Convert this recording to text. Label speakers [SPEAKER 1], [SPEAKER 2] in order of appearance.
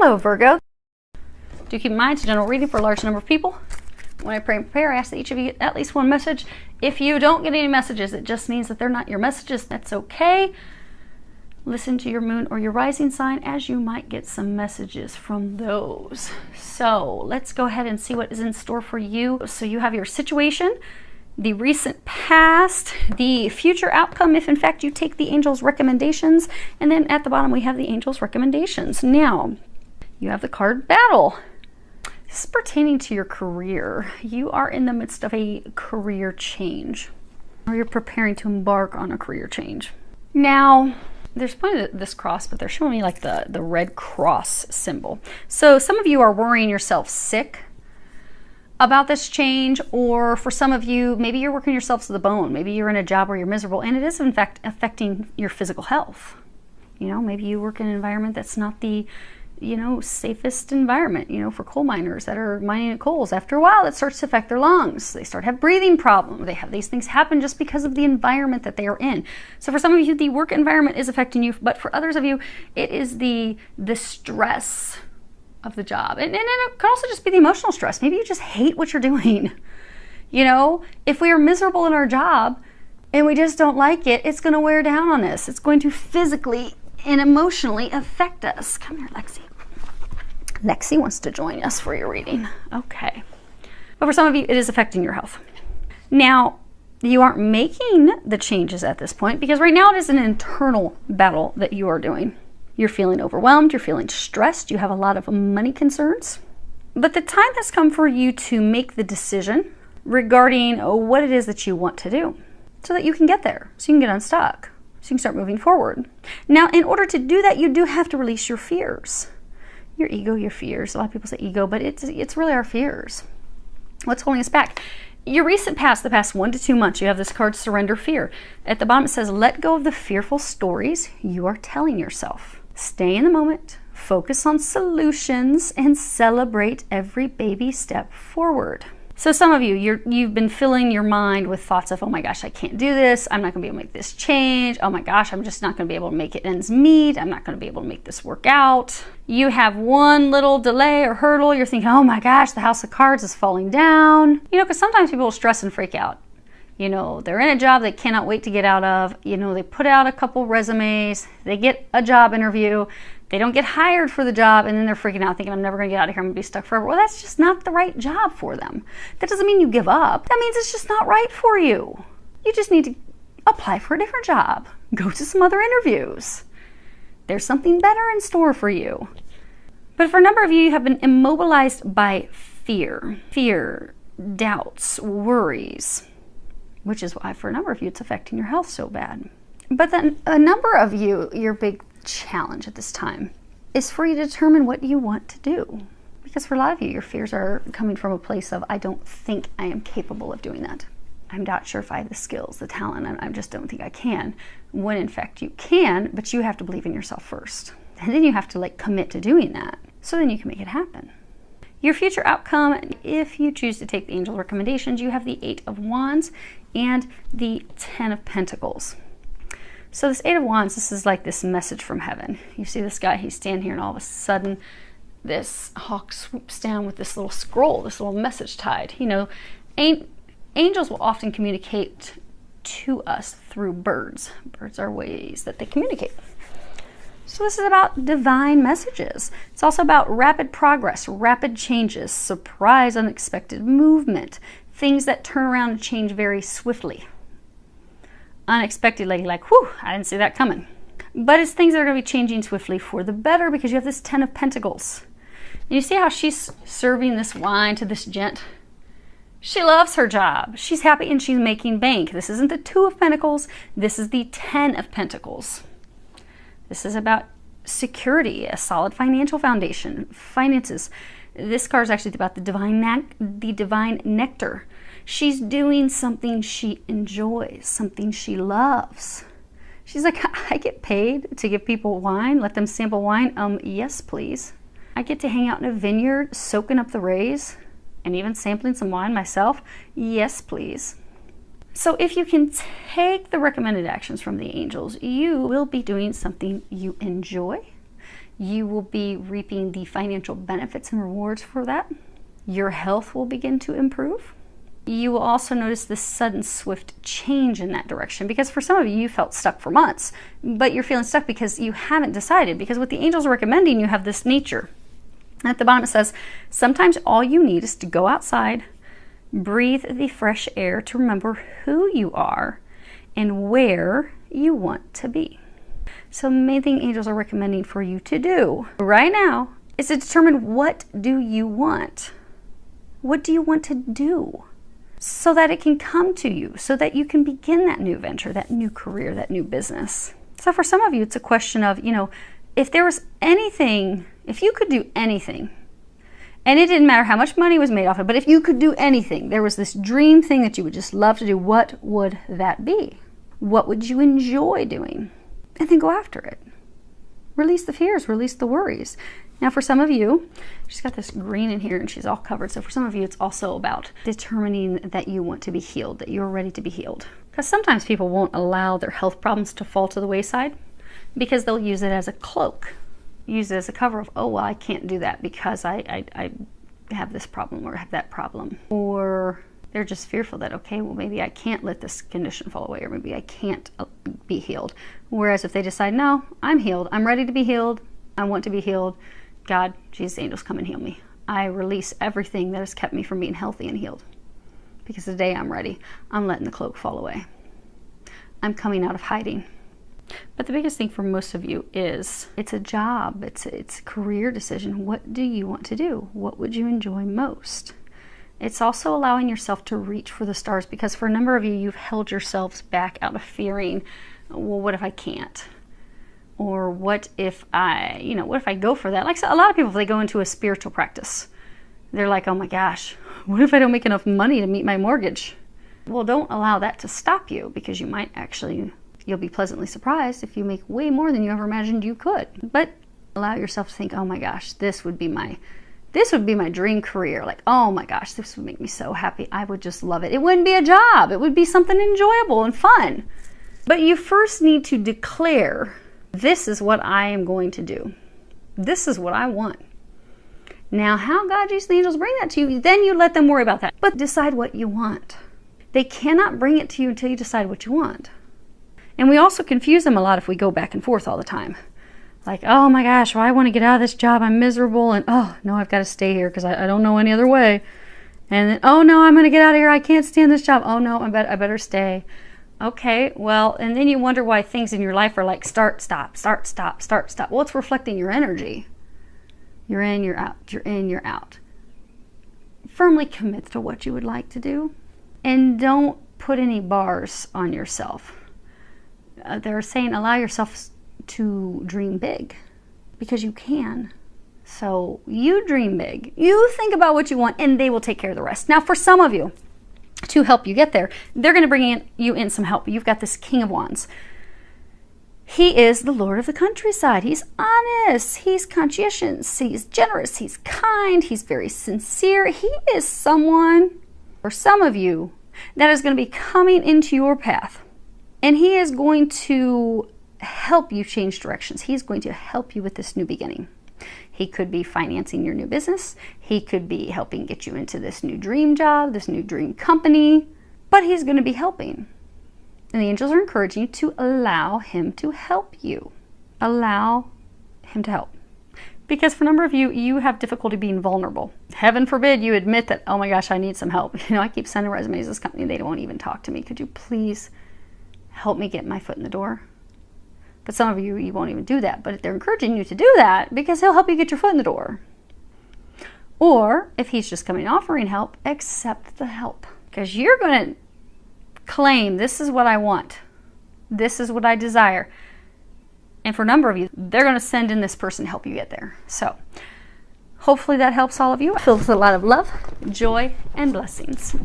[SPEAKER 1] Hello, Virgo. Do keep in mind, it's a general reading for a large number of people. When I pray and prepare, I ask that each of you get at least one message. If you don't get any messages, it just means that they're not your messages. That's okay. Listen to your moon or your rising sign, as you might get some messages from those. So let's go ahead and see what is in store for you. So you have your situation, the recent past, the future outcome if in fact you take the angel's recommendations, and then at the bottom we have the angel's recommendations. Now, you have the card Battle. This is pertaining to your career. You are in the midst of a career change, or you're preparing to embark on a career change. Now, there's pointed at this cross, but they're showing me like the red cross symbol. So some of you are worrying yourself sick about this change, or for some of you, maybe you're working yourself to the bone. Maybe you're in a job where you're miserable, and it is in fact affecting your physical health. You know, maybe you work in an environment that's not the safest environment, for coal miners that are mining at coals. After a while, it starts to affect their lungs. They start to have breathing problems. They have these things happen just because of the environment that they are in. So for some of you, the work environment is affecting you, but for others of you, it is the stress of the job. And it could also just be the emotional stress. Maybe you just hate what you're doing. If we are miserable in our job and we just don't like it, it's going to wear down on us. It's going to physically and emotionally affect us. Come here, Lexi. Lexi wants to join us for your reading. Okay. But for some of you, it is affecting your health. Now, you aren't making the changes at this point because right now it is an internal battle that you are doing. You're feeling overwhelmed. You're feeling stressed. You have a lot of money concerns. But the time has come for you to make the decision regarding what it is that you want to do so that you can get there, so you can get unstuck, so you can start moving forward. Now, in order to do that, you do have to release your fears. Your ego, your fears. A lot of people say ego, but it's really our fears. What's holding us back? Your recent past, the past 1 to 2 months, you have this card, Surrender Fear. At the bottom it says, let go of the fearful stories you are telling yourself. Stay in the moment, focus on solutions, and celebrate every baby step forward. So some of you, you've been filling your mind with thoughts of, oh my gosh, I can't do this. I'm not going to be able to make this change. Oh my gosh, I'm just not going to be able to make it ends meet. I'm not going to be able to make this work out. You have one little delay or hurdle. You're thinking, oh my gosh, the house of cards is falling down. Because sometimes people will stress and freak out. They're in a job they cannot wait to get out of. They put out a couple resumes. They get a job interview. They don't get hired for the job, and then they're freaking out thinking, I'm never going to get out of here. I'm going to be stuck forever. Well, that's just not the right job for them. That doesn't mean you give up. That means it's just not right for you. You just need to apply for a different job. Go to some other interviews. There's something better in store for you. But for a number of you, you have been immobilized by fear. Fear, doubts, worries, which is why for a number of you, it's affecting your health so bad. But then a number of you, your big challenge at this time is for you to determine what you want to do. Because for a lot of you, your fears are coming from a place of, I don't think I am capable of doing that. I'm not sure if I have the skills, the talent, and I just don't think I can. When in fact you can, but you have to believe in yourself first. And then you have to commit to doing that, so then you can make it happen. Your future outcome, if you choose to take the angel recommendations, you have the 8 of Wands and the 10 of Pentacles. So this 8 of Wands, this is like this message from heaven. You see this guy, he's standing here, and all of a sudden this hawk swoops down with this little scroll, this little message tied. Angels will often communicate to us through birds. Birds are ways that they communicate. So this is about divine messages. It's also about rapid progress, rapid changes, surprise, unexpected movement, things that turn around and change very swiftly. Unexpectedly, whew, I didn't see that coming. But it's things that are going to be changing swiftly for the better because you have this 10 of Pentacles. And you see how she's serving this wine to this gent? She loves her job. She's happy and she's making bank. This isn't the 2 of Pentacles. This is the 10 of Pentacles. This is about security, a solid financial foundation, finances. This card is actually about the divine nectar. She's doing something she enjoys, something she loves. She's like, I get paid to give people wine, let them sample wine. Yes, please. I get to hang out in a vineyard, soaking up the rays, and even sampling some wine myself. Yes, please. So if you can take the recommended actions from the angels, you will be doing something you enjoy. You will be reaping the financial benefits and rewards for that. Your health will begin to improve. You will also notice this sudden, swift change in that direction, because for some of you, you felt stuck for months, but you're feeling stuck because you haven't decided, because what the angels are recommending, you have this nature. At the bottom it says, sometimes all you need is to go outside, breathe the fresh air to remember who you are and where you want to be. So the main thing angels are recommending for you to do right now is to determine, what do you want? What do you want to do? So that it can come to you, so that you can begin that new venture, that new career, that new business. So for some of you, it's a question of, if there was anything, if you could do anything, and it didn't matter how much money was made off it, but if you could do anything, there was this dream thing that you would just love to do, what would that be? What would you enjoy doing? And then go after it. Release the fears, release the worries. Now for some of you, she's got this green in here and she's all covered. So for some of you, it's also about determining that you want to be healed, that you're ready to be healed. Because sometimes people won't allow their health problems to fall to the wayside because they'll use it as a cloak, use it as a cover of, oh, well, I can't do that because I have this problem or have that problem. Or they're just fearful that, okay, well, maybe I can't let this condition fall away, or maybe I can't be healed. Whereas if they decide, no, I'm healed, I'm ready to be healed, I want to be healed, God, Jesus, angels, come and heal me. I release everything that has kept me from being healthy and healed. Because today I'm ready. I'm letting the cloak fall away. I'm coming out of hiding. But the biggest thing for most of you is, it's a job, it's a career decision. What do you want to do? What would you enjoy most? It's also allowing yourself to reach for the stars, because for a number of you, you've held yourselves back out of fearing, well, what if I can't? Or what if what if I go for that? Like a lot of people, if they go into a spiritual practice, they're like, oh my gosh, what if I don't make enough money to meet my mortgage? Well, don't allow that to stop you, because you might actually, you'll be pleasantly surprised if you make way more than you ever imagined you could. But allow yourself to think, oh my gosh, this would be my dream career. Like, oh my gosh, this would make me so happy. I would just love it. It wouldn't be a job. It would be something enjoyable and fun. But you first need to declare, this is what I am going to do. This is what I want. Now, how God, Jesus, the angels bring that to you, then you let them worry about that. But decide what you want. They cannot bring it to you until you decide what you want. And we also confuse them a lot if we go back and forth all the time. Like, oh my gosh, well, I want to get out of this job. I'm miserable. And oh, no, I've got to stay here because I don't know any other way. And then, oh no, I'm going to get out of here. I can't stand this job. Oh no, I better stay. Okay, well, and then you wonder why things in your life are like start, stop, start, stop, start, stop. Well, it's reflecting your energy. You're in, you're out, you're in, you're out. Firmly commit to what you would like to do. And don't put any bars on yourself. They're saying allow yourself to dream big, because you can. So you dream big. You think about what you want, and they will take care of the rest. Now, for some of you, to help you get there, they're going to bring you in some help. You've got this King of Wands. He is the Lord of the countryside. He's honest. He's conscientious. He's generous. He's kind. He's very sincere. He is someone, for some of you, that is going to be coming into your path. And he is going to help you change directions. He's going to help you with this new beginning. He could be financing your new business. He could be helping get you into this new dream job, this new dream company. But he's going to be helping. And the angels are encouraging you to allow him to help you. Allow him to help. Because for a number of you, you have difficulty being vulnerable. Heaven forbid you admit that, oh my gosh, I need some help. I keep sending resumes to this company. They won't even talk to me. Could you please help me get my foot in the door? But some of you won't even do that. But they're encouraging you to do that because he'll help you get your foot in the door. Or if he's just coming offering help, accept the help. Because you're going to claim, this is what I want. This is what I desire. And for a number of you, they're going to send in this person to help you get there. So hopefully that helps all of you. Filled with a lot of love, joy, and blessings.